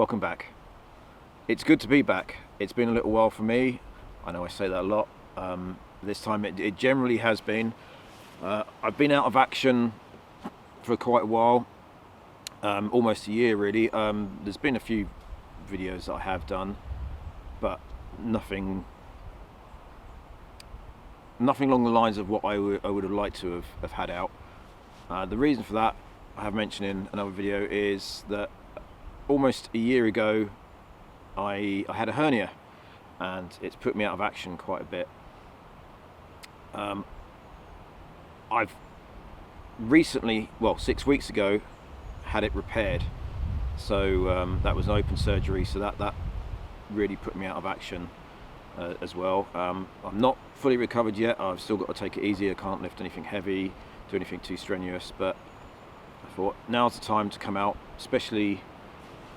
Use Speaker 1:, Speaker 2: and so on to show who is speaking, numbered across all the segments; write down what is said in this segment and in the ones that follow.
Speaker 1: welcome back. It's good to be back. It's been a little while for me. I know I say that a lot. This time it generally has been. I've been out of action for quite a while, almost a year really. There's been a few videos that I have done, but nothing along the lines of what I would have liked to have had out. The reason for that, I have mentioned in another video, is that almost a year ago I had a hernia, and it's put me out of action quite a bit. I've recently, well, 6 weeks ago, had it repaired. So that was an open surgery, so that really put me out of action as well. I'm not fully recovered yet. I've still got to take it easy. I can't lift anything heavy, do anything too strenuous, but I thought now's the time to come out, especially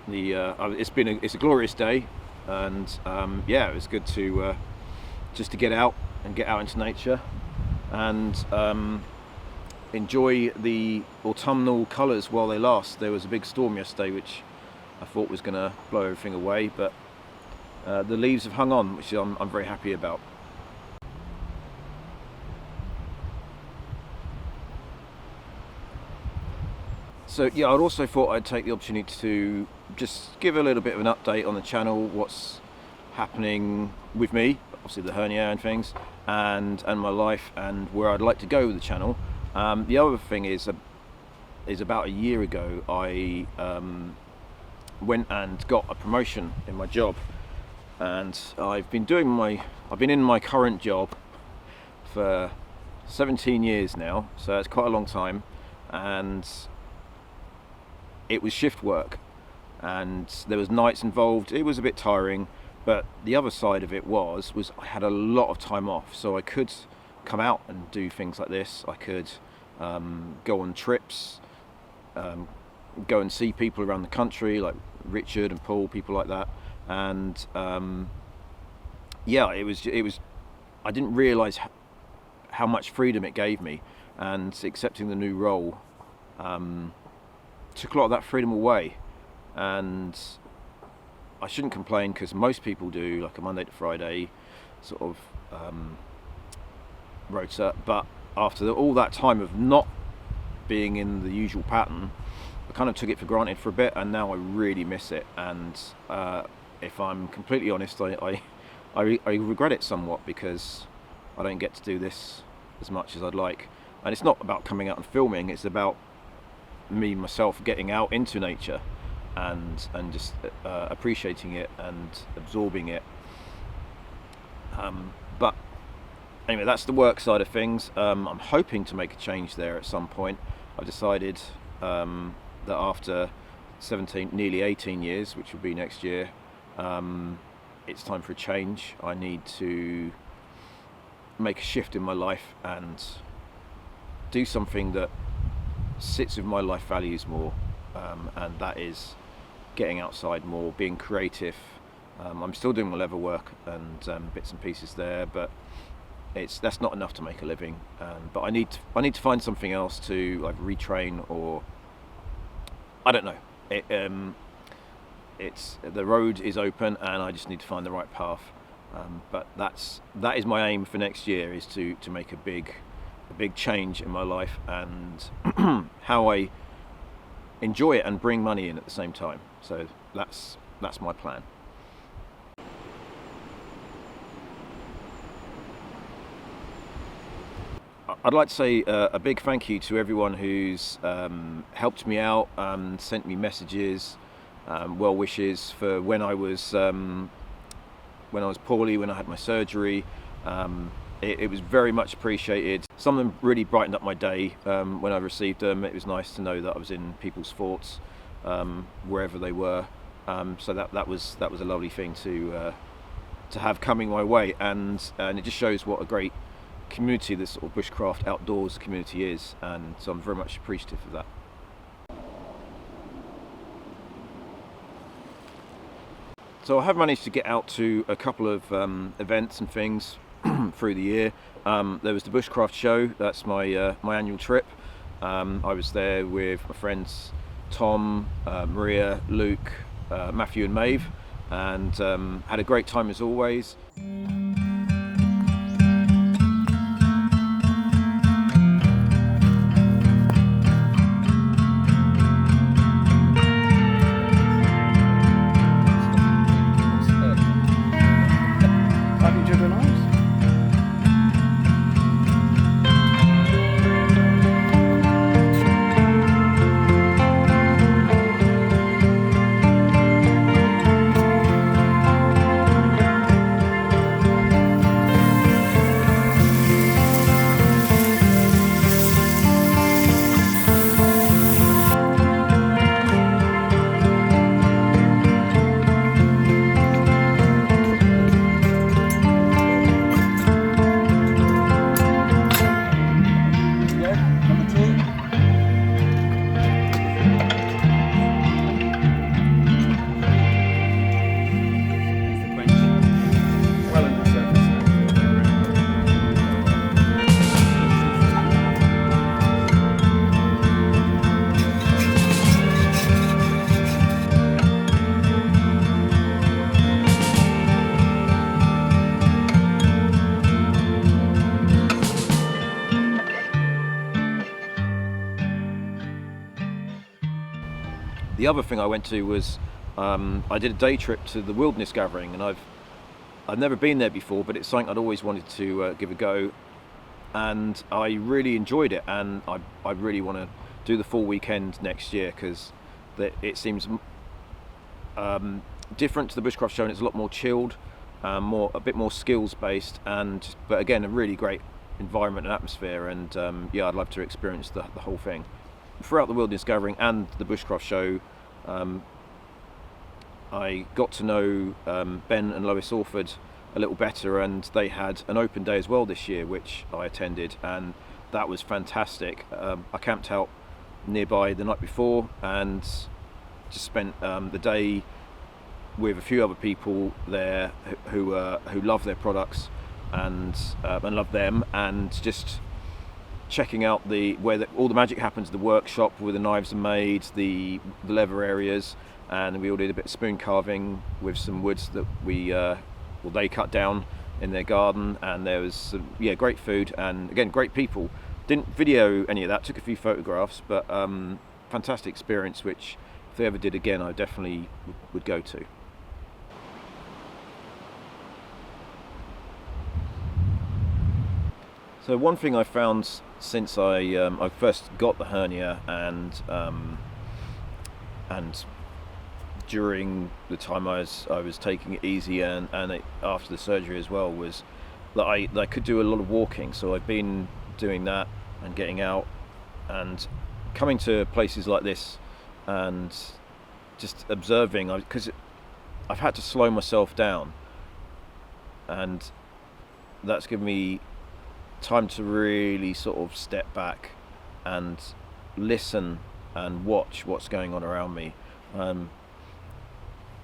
Speaker 1: it's a glorious day, and yeah, it was good to just to get out into nature and enjoy the autumnal colours while they last. There was a big storm yesterday which I thought was going to blow everything away, but the leaves have hung on, which I'm very happy about. So yeah, I'd also thought I'd take the opportunity to just give a little bit of an update on the channel, what's happening with me, obviously the hernia and things, and my life, and where I'd like to go with the channel. The other thing is about a year ago I went and got a promotion in my job, and I've been in my current job for 17 years now, so that's quite a long time, and it was shift work and there was nights involved. It was a bit tiring, but the other side of it was I had a lot of time off, so I could come out and do things like this. I could go on trips, go and see people around the country like Richard and Paul, people like that, and yeah, it was I didn't realise how much freedom it gave me, and accepting the new role took a lot of that freedom away. And I shouldn't complain, because most people do like a Monday to Friday sort of rota, but after all that time of not being in the usual pattern, I kind of took it for granted for a bit, and now I really miss it. And if I'm completely honest, I regret it somewhat, because I don't get to do this as much as I'd like. And it's not about coming out and filming, it's about myself getting out into nature and just appreciating it and absorbing it. But anyway, that's the work side of things. I'm hoping to make a change there at some point. I've decided that after 17, nearly 18 years, which will be next year, it's time for a change. I need to make a shift in my life and do something that sits with my life values more, and that is getting outside more, being creative. I'm still doing my leather work and bits and pieces there, but that's not enough to make a living. But I need to find something else to like retrain, or I don't know. The road is open, and I just need to find the right path. But that is my aim for next year, is to make a big change in my life, and how I enjoy it and bring money in at the same time. So that's my plan. I'd like to say a big thank you to everyone who's helped me out, sent me messages, well wishes for when I was poorly, when I had my surgery. It was very much appreciated. Some of them really brightened up my day when I received them. It was nice to know that I was in people's thoughts wherever they were. So that was a lovely thing to have coming my way, and it just shows what a great community this sort of bushcraft outdoors community is, and so I'm very much appreciative of that. So I have managed to get out to a couple of events and things through the year. There was the Bushcraft Show. That's my annual trip. I was there with my friends Tom, Maria, Luke, Matthew and Maeve, and had a great time as always. The other thing I went to was I did a day trip to the Wilderness Gathering, and I've never been there before, but it's something I'd always wanted to give a go, and I really enjoyed it, and I really want to do the full weekend next year, because it seems different to the Bushcraft Show, and it's a lot more chilled, a bit more skills based, but again a really great environment and atmosphere, and yeah, I'd love to experience the whole thing. Throughout the Wilderness Gathering and the Bushcraft Show, I got to know Ben and Lois Orford a little better, and they had an open day as well this year, which I attended, and that was fantastic. I camped out nearby the night before and just spent the day with a few other people there who love their products and love them, and just checking out where all the magic happens, the workshop where the knives are made, the leather areas, and we all did a bit of spoon carving with some woods that they cut down in their garden, and there was some, great food, and again great people. Didn't video any of that, took a few photographs, but fantastic experience, which if they ever did again I definitely would go to. So one thing I found since I first got the hernia, and during the time I was taking it easy, and after the surgery as well, was that I could do a lot of walking. So I've been doing that and getting out and coming to places like this and just observing, because I've had to slow myself down, and that's given me time to really sort of step back and listen and watch what's going on around me, and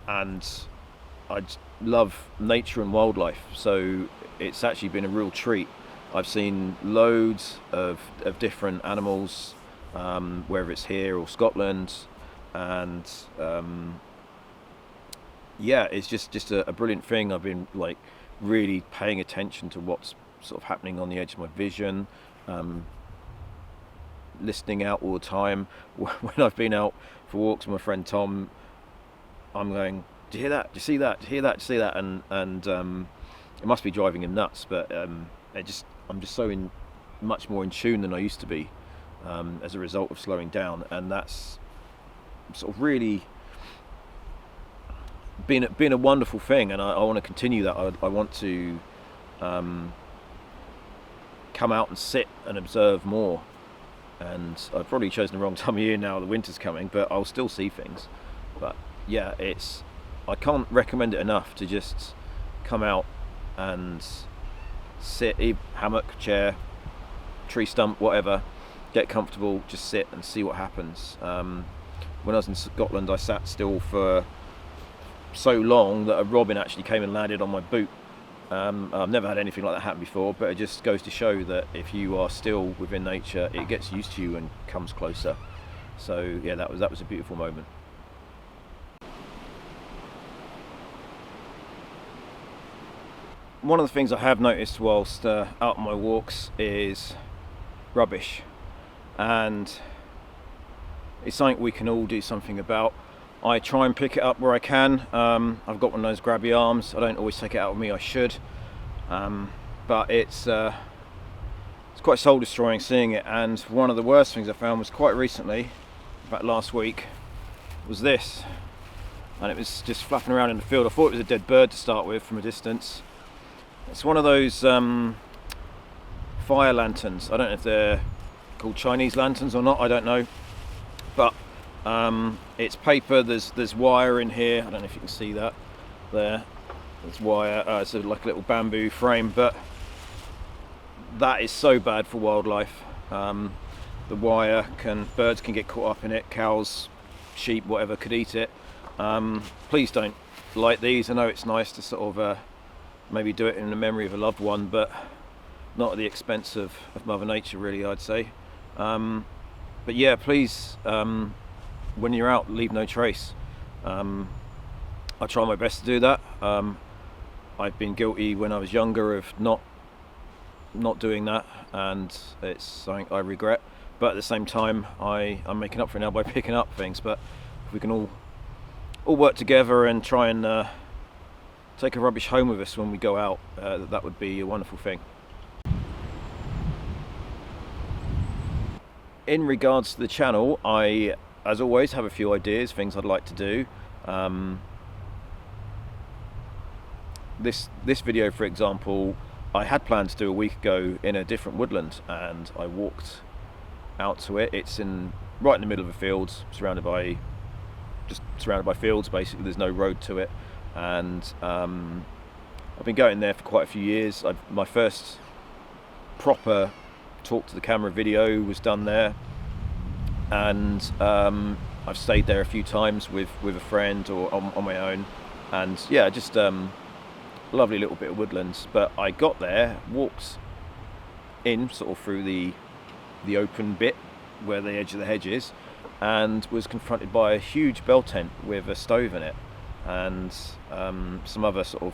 Speaker 1: I love nature and wildlife, so it's actually been a real treat. I've seen loads of different animals, whether it's here or Scotland, and yeah, it's just a brilliant thing. I've been like really paying attention to what's sort of happening on the edge of my vision, listening out all the time. When I've been out for walks with my friend Tom, I'm going, do you hear that? Do you see that? Do you hear that? Do you see that? And it must be driving him nuts, but I'm just so much more in tune than I used to be, as a result of slowing down, and that's sort of really been a wonderful thing, and I want to continue that. I want to come out and sit and observe more, and I've probably chosen the wrong time of year now, the winter's coming, but I'll still see things. But yeah, I can't recommend it enough to just come out and sit, hammock, chair, tree stump, whatever, get comfortable, just sit and see what happens. When I was in Scotland, I sat still for so long that a robin actually came and landed on my boot. I've never had anything like that happen before, but it just goes to show that if you are still within nature, it gets used to you and comes closer. So yeah, that was a beautiful moment. one of the things I have noticed whilst out on my walks is rubbish, and it's something we can all do something about. I try and pick it up where I can. I've got one of those grabby arms. I don't always take it out with me, I should, but it's quite soul destroying seeing it. And one of the worst things I found was quite recently, in fact last week, was this, and it was just flapping around in the field. I thought it was a dead bird to start with from a distance. It's one of those fire lanterns. I don't know if they're called Chinese lanterns or not, I don't know, but it's paper. There's wire in here. I don't know if you can see that there. There's wire. It's like a little bamboo frame, but that is so bad for wildlife. The wire birds can get caught up in it. Cows, sheep, whatever could eat it. Please don't light these. I know it's nice to sort of maybe do it in the memory of a loved one, but not at the expense of Mother Nature, really, I'd say. But yeah, please, when you're out, leave no trace. I try my best to do that. I've been guilty when I was younger of not doing that, and it's something I regret. But at the same time, I'm making up for it now by picking up things. But if we can all work together and try and take a rubbish home with us when we go out, that would be a wonderful thing. In regards to the channel, I, as always, have a few ideas, things I'd like to do. This video, for example, I had planned to do a week ago in a different woodland, and I walked out to it. It's right in the middle of a field, surrounded by fields. Basically, there's no road to it, and I've been going there for quite a few years. My first proper talk to the camera video was done there, and I've stayed there a few times with a friend or on my own, and yeah, just lovely little bit of woodlands. But I got there, walked in sort of through the open bit where the edge of the hedge is, and was confronted by a huge bell tent with a stove in it, and some other sort of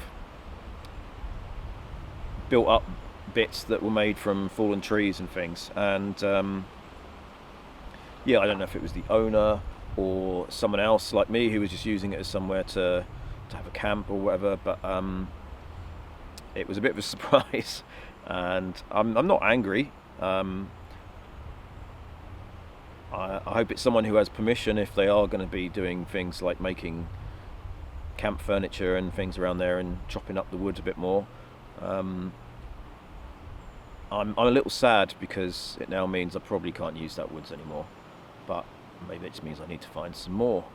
Speaker 1: built up bits that were made from fallen trees and things. And yeah, I don't know if it was the owner or someone else like me who was just using it as somewhere to have a camp or whatever, but it was a bit of a surprise. And I'm not angry. I hope it's someone who has permission if they are going to be doing things like making camp furniture and things around there and chopping up the wood a bit more. I'm a little sad because it now means I probably can't use that woods anymore, but maybe it just means I need to find some more,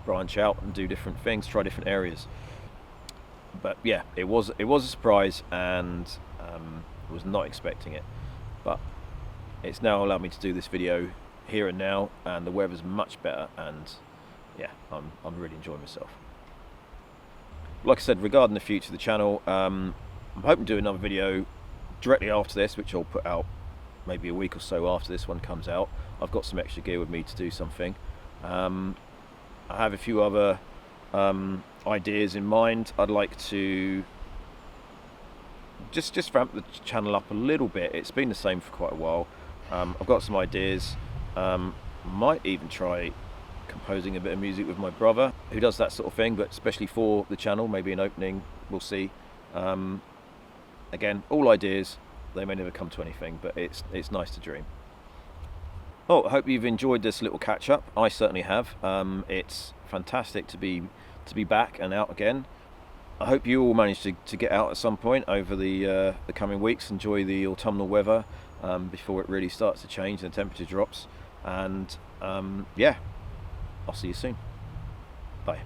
Speaker 1: branch out and do different things, try different areas. But yeah, it was a surprise, and I was not expecting it, but it's now allowed me to do this video here and now, and the weather's much better, and yeah, I'm really enjoying myself. Like I said, regarding the future of the channel, I'm hoping to do another video directly after this, which I'll put out maybe a week or so after this one comes out. I've got some extra gear with me to do something. I have a few other ideas in mind. I'd like to just ramp the channel up a little bit. It's been the same for quite a while. I've got some ideas. Might even try composing a bit of music with my brother, who does that sort of thing, but especially for the channel, maybe an opening, we'll see. Again, all ideas, they may never come to anything, but it's nice to dream. Oh, I hope you've enjoyed this little catch up. I certainly have. It's fantastic to be back and out again. I hope you all manage to get out at some point over the coming weeks, enjoy the autumnal weather before it really starts to change and the temperature drops. And yeah, I'll see you soon. Bye.